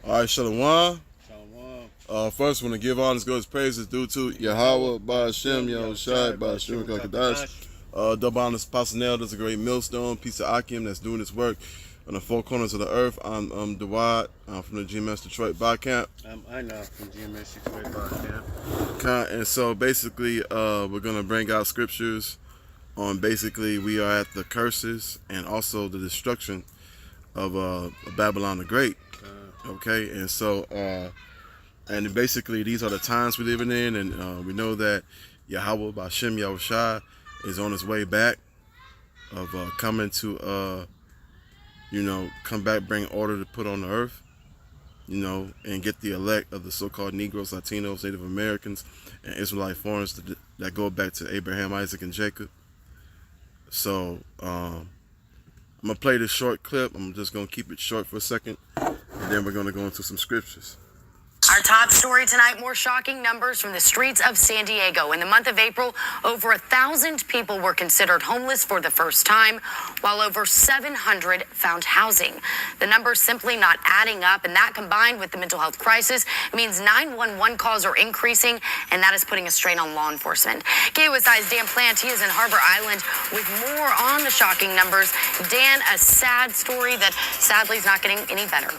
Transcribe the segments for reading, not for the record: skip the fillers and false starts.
All right, Shalom. Shalom. First, want to give honors, goes praises due to Yahweh, Ba'Shem, Yahushai, Ba'Shem, Kakadash. Double honors, Apostle Nell, that's a great millstone, piece of Akim that's doing this work on the four corners of the earth. I'm Dawad from the GMS Detroit Bar Camp. I'm Ina from GMS Detroit Bar Camp. And so basically, we're going to bring out scriptures on basically we are at the curses and also the destruction of Babylon the Great. Okay, and so and basically these are the times we're living in, and we know that Yahweh Ba'Shem Yahushai is on his way back of coming to come back, bring order to put on the earth, and get the elect of the so-called Negroes, Latinos, Native Americans, and Israelite foreigners that go back to Abraham, Isaac, and Jacob. So I'm gonna play this short clip. I'm just gonna keep it short for a second, and then we're gonna go into some scriptures. Our top story tonight, more shocking numbers from the streets of San Diego. In the month of April, over 1,000 people were considered homeless for the first time, while over 700 found housing. The numbers simply not adding up, and that combined with the mental health crisis means 911 calls are increasing, and that is putting a strain on law enforcement. KUSI's Dan Plante is in Harbor Island with more on the shocking numbers. Dan, a sad story that sadly is not getting any better.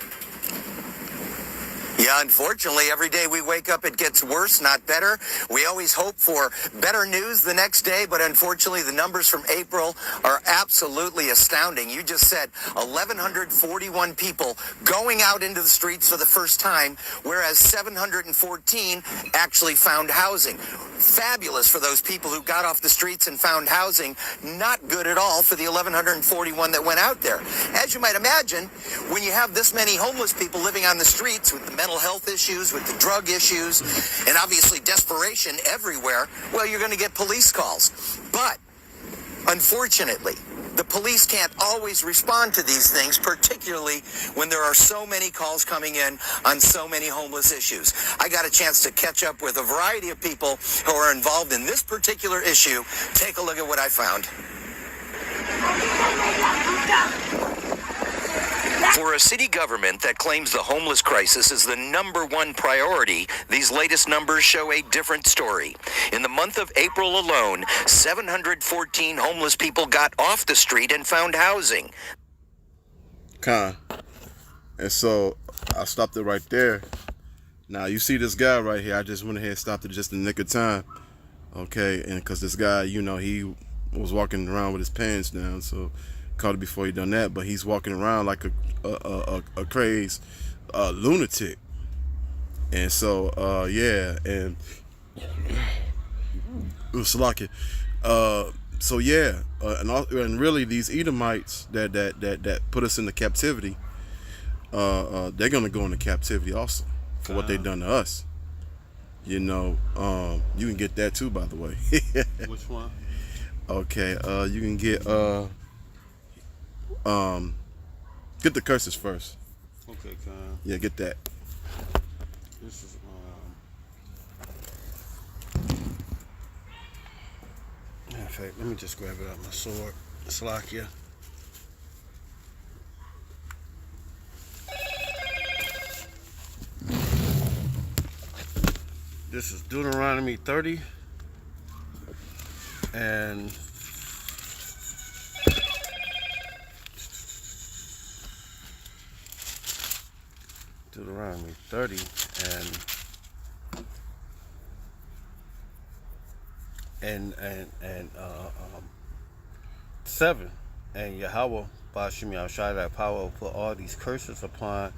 Yeah, unfortunately, every day we wake up, it gets worse, not better. We always hope for better news the next day, but unfortunately, the numbers from April are absolutely astounding. You just said 1,141 people going out into the streets for the first time, whereas 714 actually found housing. Fabulous for those people who got off the streets and found housing. Not good at all for the 1,141 that went out there. As you might imagine, when you have this many homeless people living on the streets with the mental health issues, with the drug issues, and obviously desperation everywhere, well, you're going to get police calls. But unfortunately, the police can't always respond to these things, particularly when there are so many calls coming in on so many homeless issues. I got a chance to catch up with a variety of people who are involved in this particular issue. Take a look at what I found. For a city government that claims the homeless crisis is the #1 priority, these latest numbers show a different story. In the month of April alone, 714 homeless people got off the street and found housing. And so I stopped it right there. Now you see this guy right here. I just went ahead and stopped it just in the nick of time. Okay, and because this guy, he was walking around with his pants down, so caught it before he done that. But he's walking around like a crazed lunatic. And so yeah, and Salaki. So yeah, and really these Edomites that put us into captivity, they're gonna go into captivity also for what they done to us. You can get that too, by the way. Which one? Okay, you can get the curses first. Okay, Khan. Yeah, get that. This is in fact, let me just grab it out my sword. Slakia. This is Deuteronomy 30 and Deuteronomy 30 and 7. And Yahweh Ba'Shem Yahushai, thy power will put all these curses upon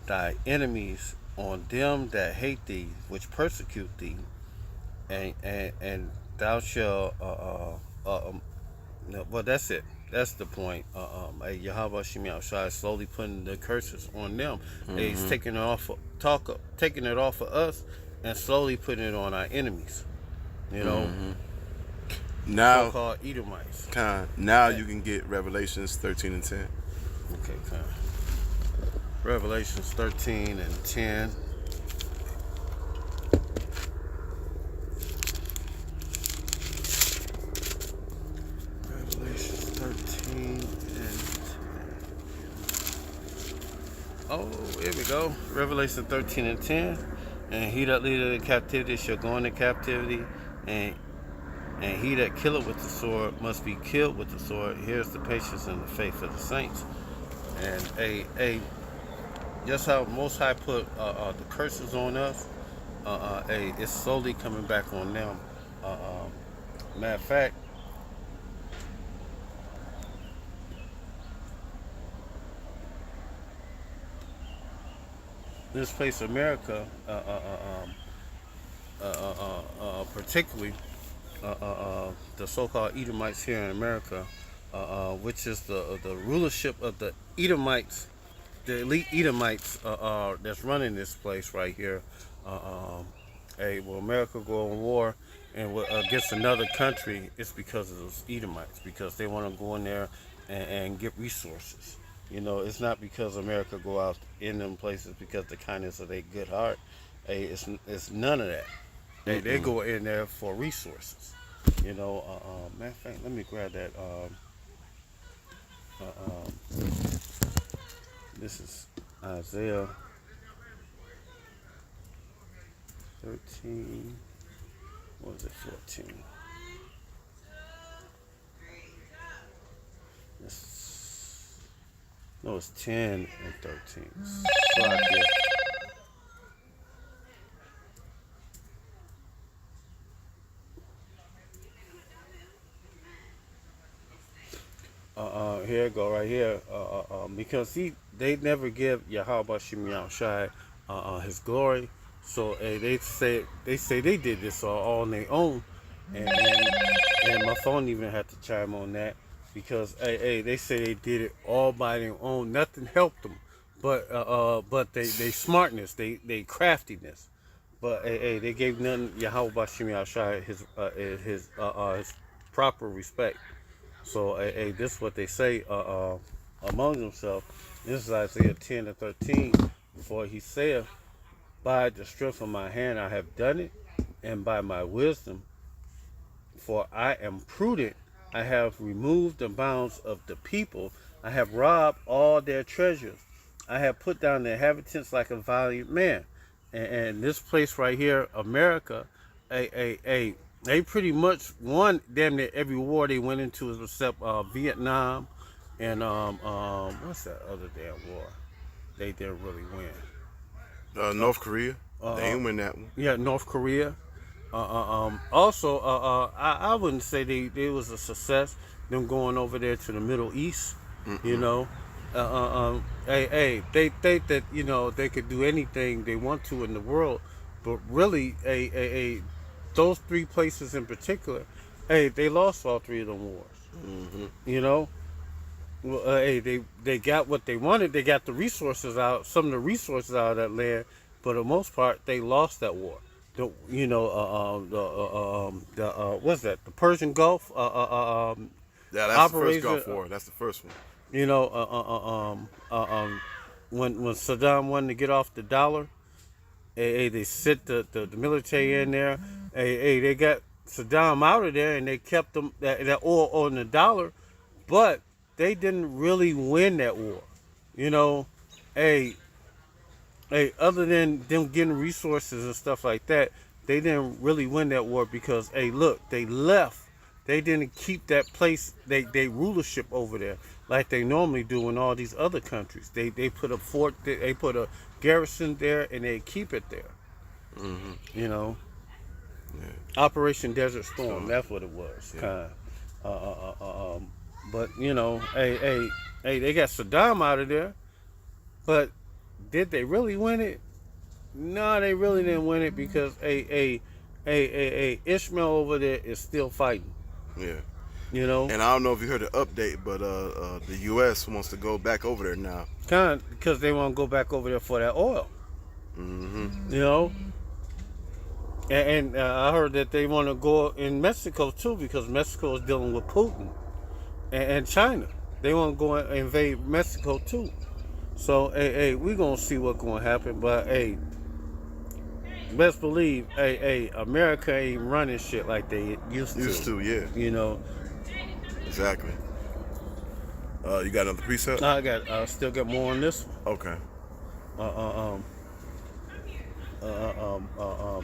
thy enemies, on them that hate thee, which persecute thee, and thou shalt well, that's it. That's the point. Yahweh Ba'Shem Yahushai is slowly putting the curses on them. He's taking it off of us and slowly putting it on our enemies. Now so-called Edomites. Now you can get Revelations 13 and 10. Okay, Revelations 13 and 10. Revelations 13 and 10. Oh, here we go. Revelation 13 and 10. And he that leadeth in captivity shall go into captivity, and he that killeth with the sword must be killed with the sword. Here's the patience and the faith of the saints. And just how Most High put the curses on us, it's slowly coming back on them. Matter of fact, this place, America, particularly the so-called Edomites here in America, which is the rulership of the Edomites, the elite Edomites that's running this place right here. Will America go on war and against another country? It's because of those Edomites, because they want to go in there and get resources. You know, it's not because America go out in them places because the kindness of their good heart. It's none of that. They go in there for resources. You know, matter of fact, let me grab that. This is Isaiah 13. What was it? 14. No, it's 10 and 13. Slovakia. Here it go right here. Because they never give Yahweh Shem Shai his glory. So they say they did this all on their own, and my phone even had to chime on that. Because they say they did it all by their own. Nothing helped them, but they smartness, they craftiness. But they gave none Yahweh Bashim Shai his proper respect. So this is what they say among themselves. This is Isaiah 10 and 13. For he saith, by the strength of my hand I have done it, and by my wisdom, for I am prudent. I have removed the bounds of the people. I have robbed all their treasures. I have put down the inhabitants like a valiant man. And this place right here, America, they pretty much won damn near every war they went into except Vietnam and what's that other damn war? They didn't really win. North Korea. They didn't win that one. Yeah, North Korea. Also, I wouldn't say they was a success. Them going over there to the Middle East, you know. They think that they could do anything they want to in the world, but really, those three places in particular, they lost all three of them wars. You know, well, they got what they wanted. They got the resources out, some of the resources out of that land, but for the most part, they lost that war. What's that? The Persian Gulf. Yeah, that's the first Gulf War. That's the first one. You know, when Saddam wanted to get off the dollar, they sent the military in there. They got Saddam out of there, and they kept them that oil on the dollar, but they didn't really win that war. You know, other than them getting resources and stuff like that, they didn't really win that war because, look, they left. They didn't keep that place, they rulership over there like they normally do in all these other countries. They put a fort, they put a garrison there, and they keep it there. You know, Operation Desert Storm. That's what it was. Yeah. But you know, they got Saddam out of there, but did they really win it? No, they really didn't win it because Ishmael over there is still fighting. Yeah. You know? And I don't know if you heard the update, but the U.S. wants to go back over there now. Kind of, because they want to go back over there for that oil. You know? And I heard that they want to go in Mexico too, because Mexico is dealing with Putin and China. They want to go and invade Mexico too. So, we're going to see what's going to happen. But, best believe, America ain't running shit like they used to. Used to, yeah. You know? Exactly. You got another precept? I still got more on this one. Okay. uh, um, uh, um, uh,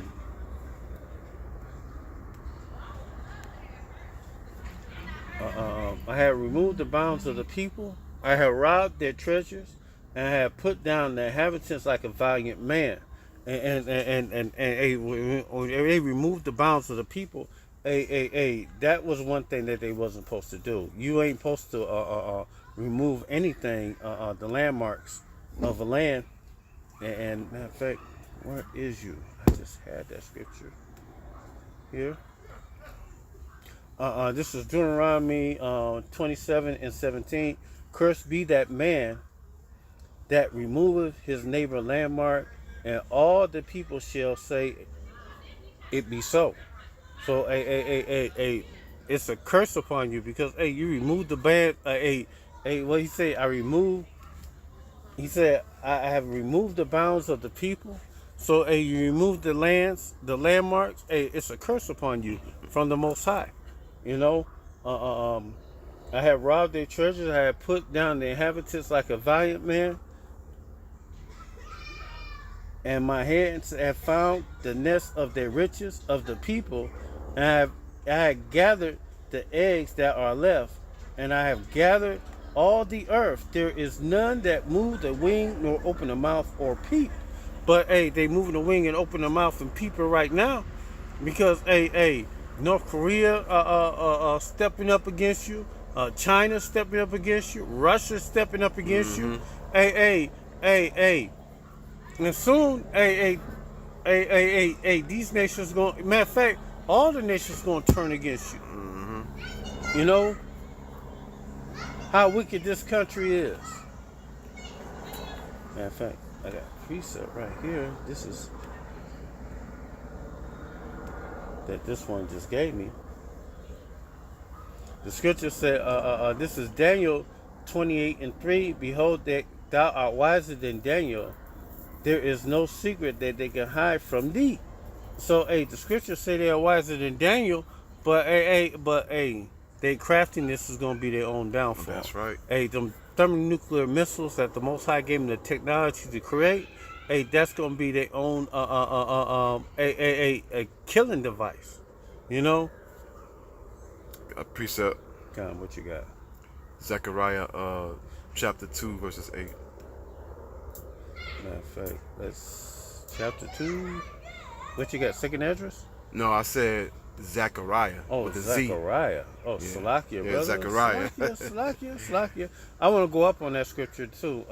um, I have removed the bounds of the people. I have robbed their treasures, and I have put down the inhabitants like a valiant man. When they removed the bounds of the people, that was one thing that they wasn't supposed to do. You ain't supposed to remove anything, the landmarks of a land. And matter of fact, where is you? I just had that scripture here. This is Deuteronomy 27 and 17. Cursed be that man that removeth his neighbor landmark, and all the people shall say, it be so. So, it's a curse upon you because, you removed the band. What he say? He said, I have removed the bounds of the people. So, you remove the landmarks. It's a curse upon you from the Most High. You know, I have robbed their treasures. I have put down the inhabitants like a valiant man. And my hands have found the nest of their riches of the people. And I have gathered the eggs that are left. And I have gathered all the earth. There is none that move the wing nor open the mouth or peep. But, they moving the wing and open the mouth and peeping right now. Because, North Korea stepping up against you, China stepping up against you, Russia stepping up against you. And soon, these nations going. Matter of fact, all the nations going to turn against you. You know how wicked this country is. Matter of fact, I got a precept right here. This is. That this one just gave me. The scripture said, this is Daniel 28 and 3. Behold, that thou art wiser than Daniel. There is no secret that they can hide from thee. So, the scriptures say they are wiser than Daniel, but their craftiness is going to be their own downfall. That's right. Them thermonuclear missiles that the Most High gave them the technology to create. That's gonna be their own a killing device, you know. A precept. Kind of what you got. Zechariah chapter 2 verses 8. Matter of fact, that's chapter 2. What you got? Second address? No, I said Zechariah. Oh, with the Zechariah. Z. Oh, Yeah. Salakia, Yeah, brother. Zechariah. Salakia. I want to go up on that scripture too.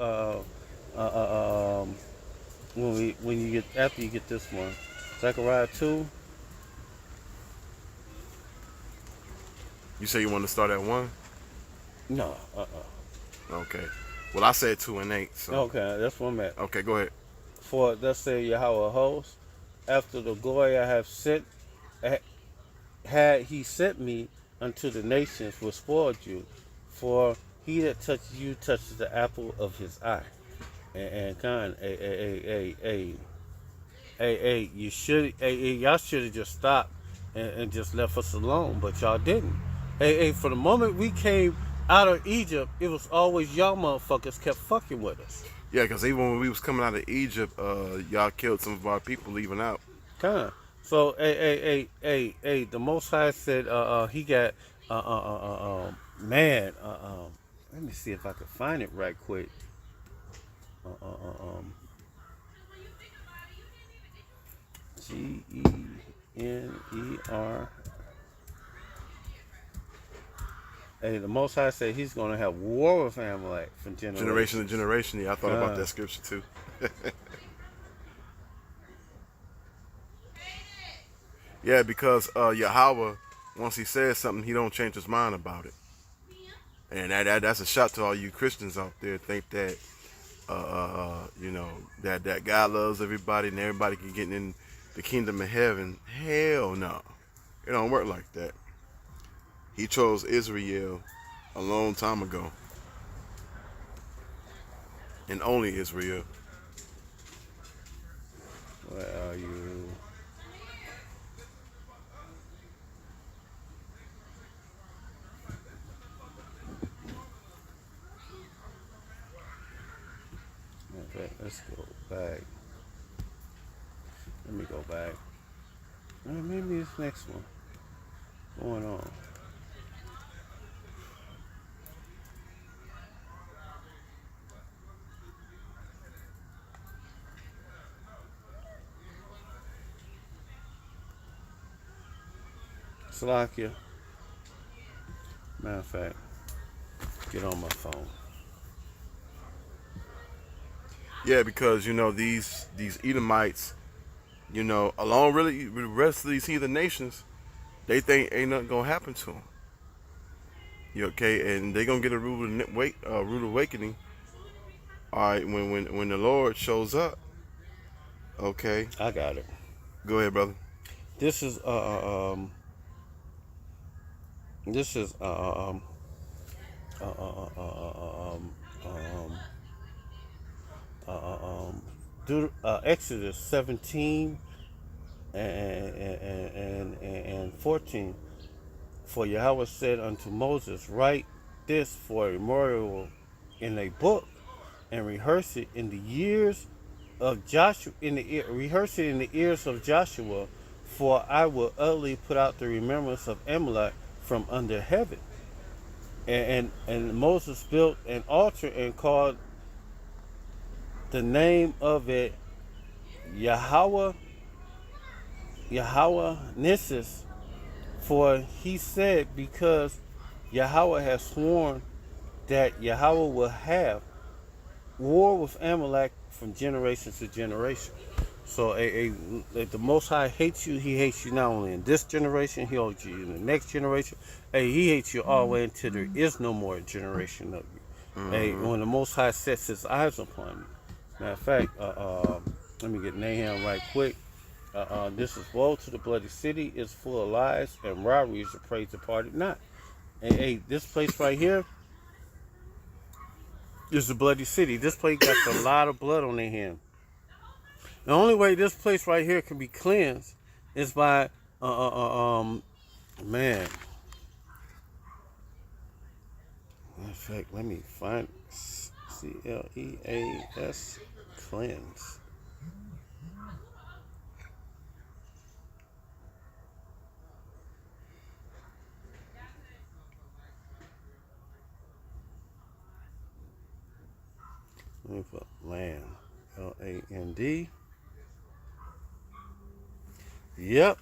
When you get after you get this one, Zechariah 2. You say you want to start at 1? No. Okay. Well, I said 2 and 8. So. Okay, that's one I'm at. Okay, go ahead. For thus say Yahweh host, after the glory I have sent, had he sent me unto the nations, will spoil you. For he that touches you touches the apple of his eye. And you should, y'all should have just stopped and just left us alone, but y'all didn't. For the moment we came out of Egypt, it was always y'all motherfuckers kept fucking with us. Yeah, because even when we was coming out of Egypt, y'all killed some of our people leaving out. Kind. So, the Most High said, he got, man, let me see if I can find it right quick. Gener. The Most High said he's going to have war with Amalek from Generation to generation. Yeah, I thought about that scripture too. Yeah, because Yahweh, once he says something, he don't change his mind about it. And that's a shot to all you Christians out there. Think that that God loves everybody and everybody can get in the kingdom of heaven. Hell no. It don't work like that. He chose Israel a long time ago. And only Israel. Where are you? Okay. Let's go back. Let me go back. Maybe this next one. Going on. Slovakia. Matter of fact, get on my phone. Yeah, because you know these Edomites, you know, along really with the rest of these heathen nations, they think ain't nothing gonna happen to them. You okay? And they gonna get a rude awakening. All right, when the Lord shows up. Okay, I got it. go ahead, brother. This is this is Exodus 17 and 14. For Yahweh said unto Moses, write this for a memorial in a book, and rehearse it in the ears of Joshua. Rehearse it in the ears of Joshua, for I will utterly put out the remembrance of Amalek from under heaven. And Moses built an altar and called the name of it Yahweh Nissi, for he said, because Yahweh has sworn that Yahweh will have war with Amalek from generation to generation. So the Most High hates you. He hates you not only in this generation, he hates you in the next generation. He hates you all the way until there is no more generation of you. When the Most High sets his eyes upon you. Matter of fact, let me get Nahum right quick. This is woe to the bloody city, is full of lies and robberies, the praise departed not. This place right here is the bloody city. This place got a lot of blood on their hand. The only way this place right here can be cleansed is by man. In fact, let me find CLEAS, cleanse. Let me put land, LAND. Yep,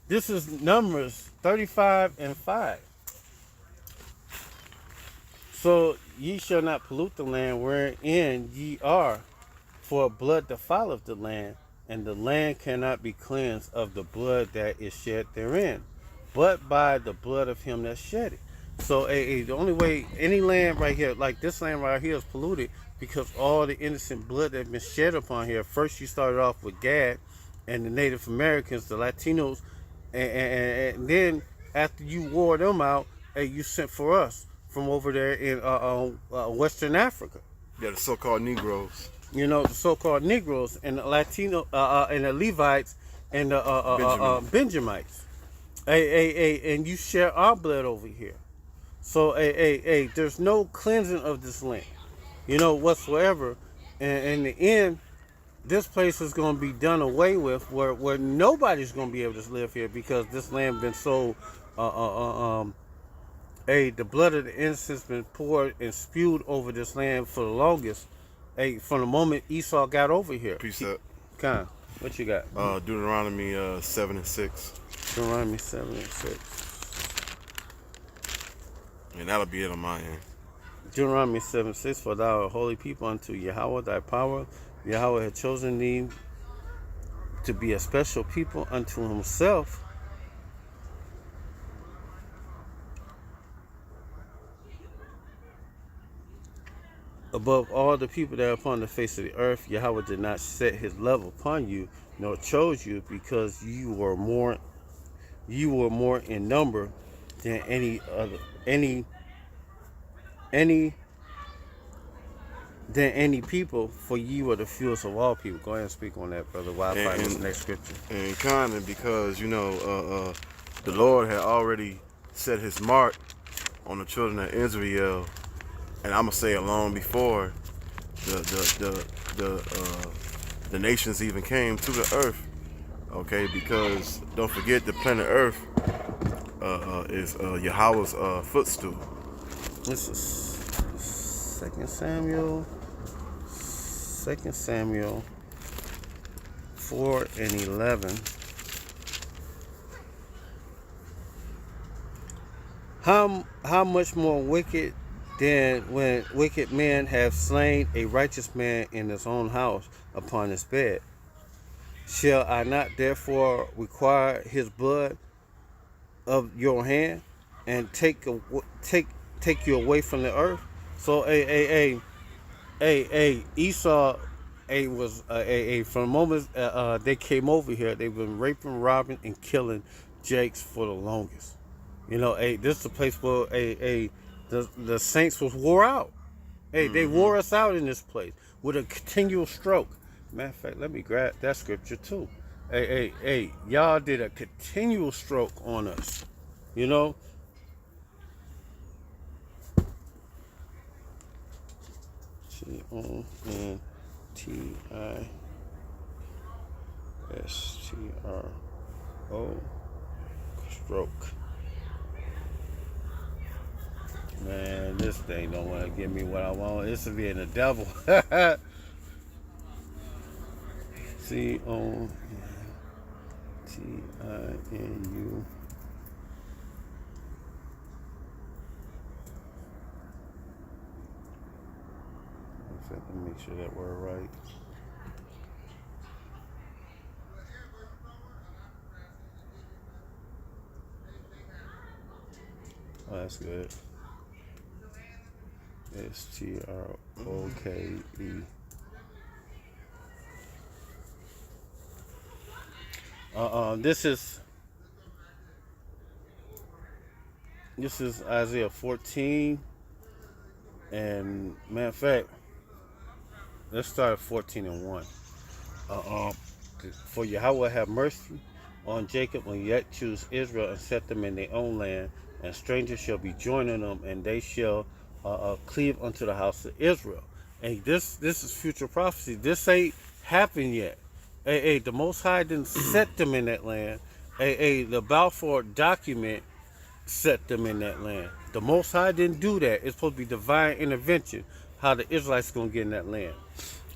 this is Numbers 35 and 5. So ye shall not pollute the land wherein ye are, for blood defileth the land, and the land cannot be cleansed of the blood that is shed therein, but by the blood of him that shed it. So the only way any land right here, like this land right here, is polluted because all the innocent blood that's been shed upon here. First you started off with Gad and the Native Americans, the Latinos, and then after you wore them out, you sent for us from over there in Western Africa. Yeah, the so-called Negroes. You know, the so-called Negroes and the Latino and the Levites and the Benjamites. And you share our blood over here. So there's no cleansing of this land, you know, whatsoever. And in the end, this place is going to be done away with, where nobody's going to be able to live here, because this land been so the blood of the innocents been poured and spewed over this land for the longest. From the moment Esau got over here. Precept. Con, what you got? Deuteronomy 7 and 6. Deuteronomy 7 and 6. And that'll be it on my end. Deuteronomy 7 and 6. For thou art a holy people unto Yahweh thy power. Yahweh had chosen thee to be a special people unto himself. Above all the people that are upon the face of the earth, Yahweh did not set his love upon you, nor chose you, because you were more in number than any people, for ye were the fewest of all people. Go ahead and speak on that, brother, while I find this next scripture. And kind of because, you know, the Lord had already set his mark on the children of Israel, and I'm going to say it long before the nations even came to the earth. Okay, because don't forget the planet Earth is Yahweh's footstool. This is 2 Samuel. 2 Samuel 4:11. How much more wicked than when wicked men have slain a righteous man in his own house upon his bed? Shall I not therefore require his blood of your hand and take you away from the earth? So Esau was from the moment they came over here, they've been raping, robbing, and killing Jakes for the longest. You know, this is a place where the saints was wore out. They wore us out in this place with a continual stroke. Matter of fact, let me grab that scripture too. Y'all did a continual stroke on us. You know? CONTISTRO stroke. Man, this thing don't want to give me what I want. This is being the devil. CONTINU. Let me make sure that we're right. Oh, that's good. STROKE. This is Isaiah 14, and matter of fact, let's start at 14:1. For Yahweh have mercy on Jacob and yet choose Israel and set them in their own land, and strangers shall be joining them, and they shall cleave unto the house of Israel. Hey, this is future prophecy. This ain't happened yet. The Most High didn't set them in that land. The Balfour document set them in that land. The Most High didn't do that. It's supposed to be divine intervention. How the Israelites gonna get in that land?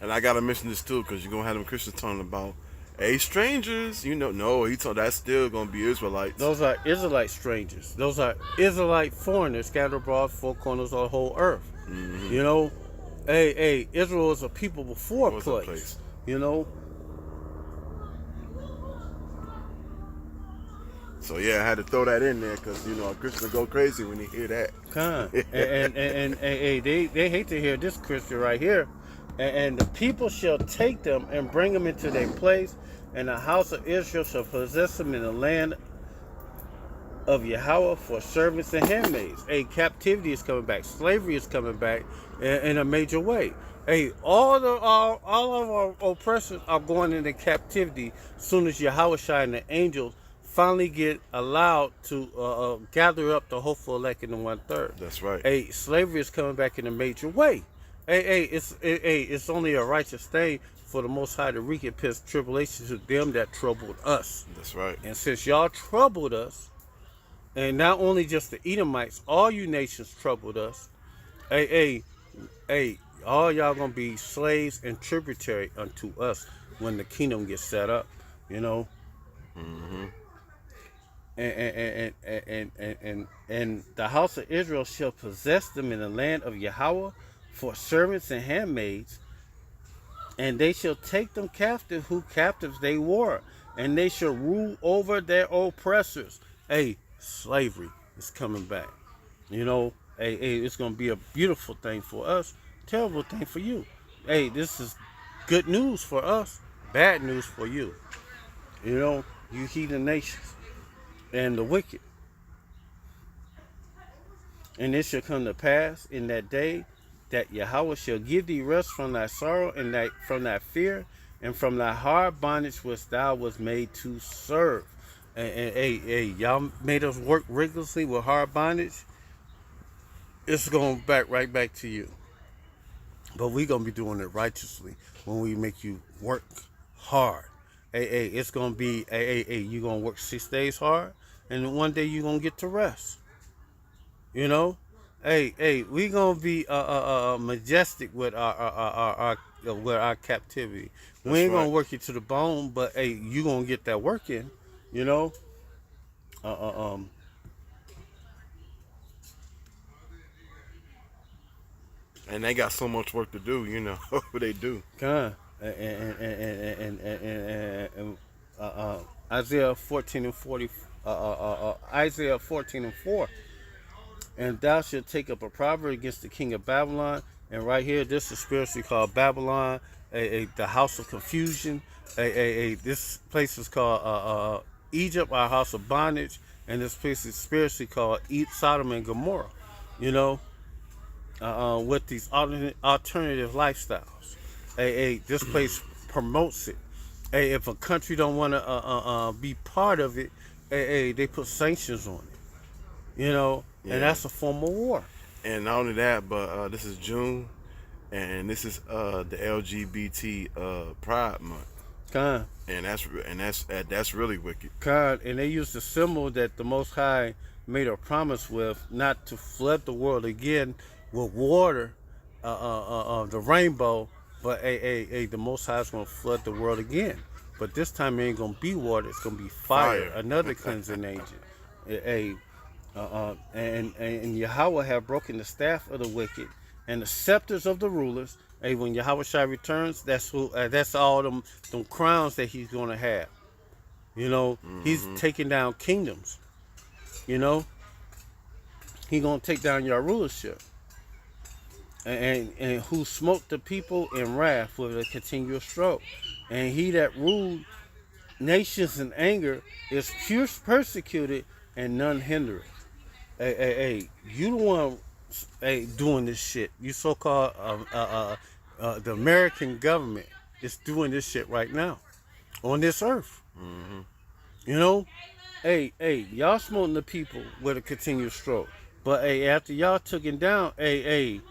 And I gotta mention this too, because you're gonna have them Christians talking about, hey, strangers. You know, no, he told that's still gonna be Israelites. Those are Israelite strangers. Those are Israelite foreigners scattered abroad four corners of the whole earth. Mm-hmm. You know, Israel is a people before a place. You know. So yeah, I had to throw that in there because you know a Christian go crazy when they hear that. and they hate to hear this Christian right here. And the people shall take them and bring them into their place, and the house of Israel shall possess them in the land of Yahweh for servants and handmaids. Captivity is coming back. Slavery is coming back in a major way. All of our oppressors are going into captivity as soon as Yahweh and the angels finally get allowed to gather up the hopeful elect in the 1/3. That's right. Slavery is coming back in a major way. It's only a righteous thing for the Most High to recompense tribulation to them that troubled us. That's right. And since y'all troubled us, and not only just the Edomites, all you nations troubled us. All y'all gonna be slaves and tributary unto us when the kingdom gets set up. You know. Mm-hmm. And the house of Israel shall possess them in the land of Yahweh for servants and handmaids, and they shall take them captive who captives they were, and they shall rule over their oppressors. Slavery is coming back. You know, it's gonna be a beautiful thing for us, terrible thing for you. This is good news for us, bad news for you. You know, you heathen nations and the wicked. And it shall come to pass in that day that Yahweh shall give thee rest from thy sorrow and from thy fear and from thy hard bondage which thou was made to serve. Y'all made us work rigorously with hard bondage. It's going right back to you. But we gonna be doing it righteously when we make you work hard. Hey, it's gonna be you gonna work 6 days hard, and then one day you gonna get to rest. You know, we gonna be majestic with our captivity. We That's ain't gonna right. work you to the bone, but you gonna get that work in. You know, And they got so much work to do, they do. kind and Isaiah 14:40, Isaiah 14:4. And thou shalt take up a proverb against the king of Babylon. And right here, this is spiritually called Babylon, the house of confusion. This place is called Egypt, our house of bondage. And this place is spiritually called Sodom and Gomorrah, you know, with these alternative lifestyles. This place promotes it. If a country don't want to be part of it, they put sanctions on it, you know. Yeah. And that's a form of war. And not only that, but this is June, and this is the LGBT Pride Month, Kind, and that's really wicked. and they used the symbol that the Most High made a promise with, not to flood the world again with water, the rainbow, but the Most High is going to flood the world again. But this time it ain't going to be water; it's going to be fire, Fire. another cleansing agent. And Yahweh have broken the staff of the wicked and the scepters of the rulers. When Yahweh Shai returns, that's all them crowns that he's gonna have. You know, he's taking down kingdoms. You know, he gonna take down your rulership. And who smote the people in wrath with a continual stroke. And he that ruled nations in anger is persecuted and none hindereth. You the one doing this shit. You so-called the American government is doing this shit right now on this earth. You know, y'all smoting the people with a continuous stroke. But after y'all took it down, the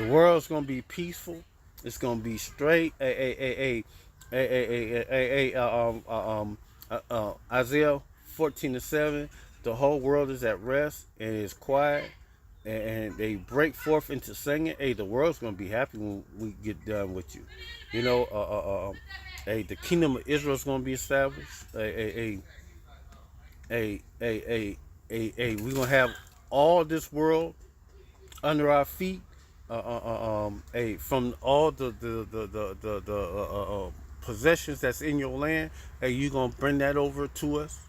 world's gonna be peaceful. It's gonna be straight. Isaiah 14:7. The whole world is at rest and is quiet, and they break forth into singing. The world's gonna be happy when we get done with you. You know, the kingdom of Israel is gonna be established. We're gonna have all this world under our feet. From all the possessions that's in your land. You gonna bring that over to us.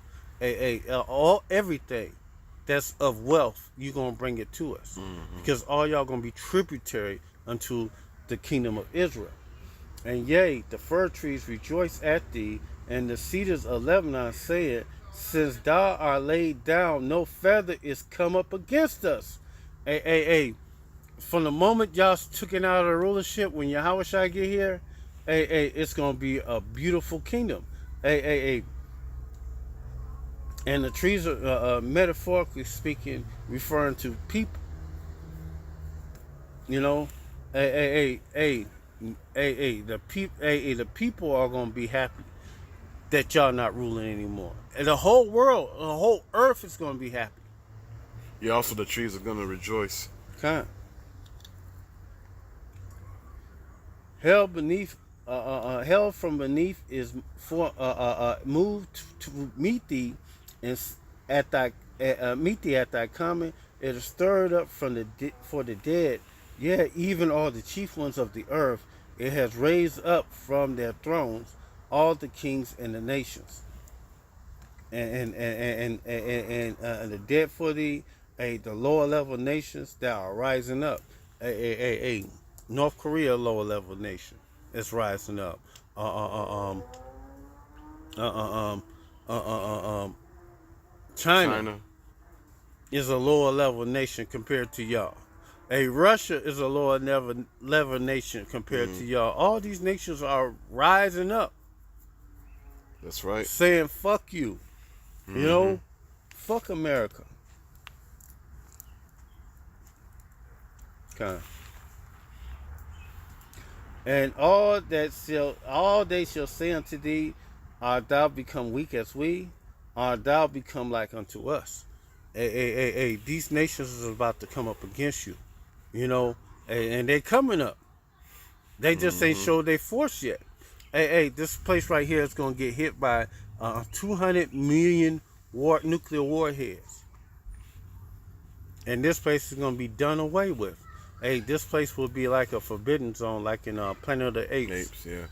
Everything that's of wealth, you gonna bring it to us, because all y'all gonna be tributary unto the kingdom of Israel. And yea, the fir trees rejoice at thee, and the cedars of Lebanon said, since thou art laid down, no feather is come up against us. From the moment y'all took it out of the rulership, when Yahweh Shai get here, it's gonna be a beautiful kingdom. And the trees are metaphorically speaking, referring to people. You know, the people are gonna be happy that y'all not ruling anymore, and the whole world, the whole earth is gonna be happy. Yeah, also the trees are gonna rejoice. Kind. Hell from beneath is moved to meet thee, and meet thee at thy coming. It is stirred up from for the dead. Yeah, even all the chief ones of the earth. It has raised up from their thrones all the kings and the nations. And the dead for thee, the lower level nations that are rising up. North Korea, lower level nation, is rising up. China is a lower level nation compared to y'all. Russia is a lower level nation compared to y'all. All these nations are rising up. That's right. Saying fuck you. You know? Fuck America. And all they shall say unto thee, art thou become weak as we? Art thou become like unto us? Hey, these nations is about to come up against you, you know, and they coming up. They just ain't showed their force yet. Hey, this place right here is gonna get hit by 200 million nuclear warheads, and this place is gonna be done away with. Hey, this place will be like a forbidden zone, like in Planet of the Apes. Apes, yeah.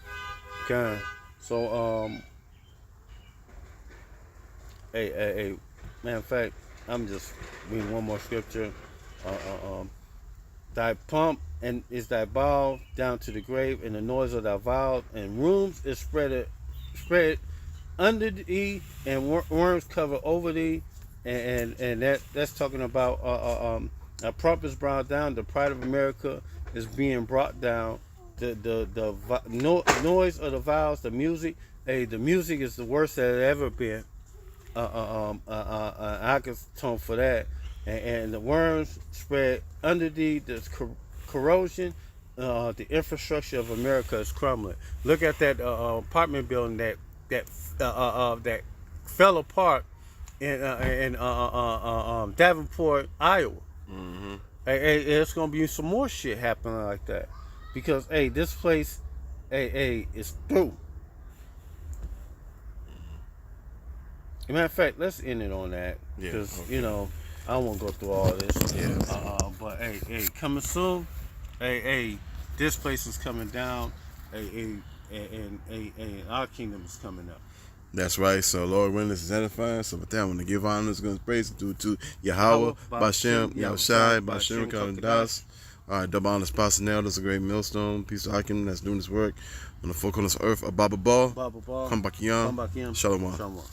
Okay. So, hey, matter of fact, I'm just reading one more scripture. Thy pump and is thy bow down to the grave, and the noise of thy vows, and rooms is spread under thee, and worms cover over thee, and that's talking about a prop is brought down. The pride of America is being brought down. The noise of the vows, the music. Hey, the music is the worst that it ever been. I can tone for that. And the worms spread under thee. There's corrosion. The infrastructure of America is crumbling. Look at that apartment building that fell apart in Davenport, Iowa. Mm-hmm. Hey, it's gonna be some more shit happening like that, because hey, this place, is through. Matter of fact, let's end it on that, because you know I don't want to go through all this. Yeah. But hey, coming soon. Hey, this place is coming down. And our kingdom is coming up. That's right. So, Lord, when this is edifying, so with that, I want to give honors, good praise due to Yahweh, Bashem, Yahushai, Bashem, Kalandas. All right, double honors, Pastor Now. That's a great millstone. Peace of Hakim that's doing this work on the four corners of earth. Ababa Ball. Baba Ball. Come back, Shalom. Shalom.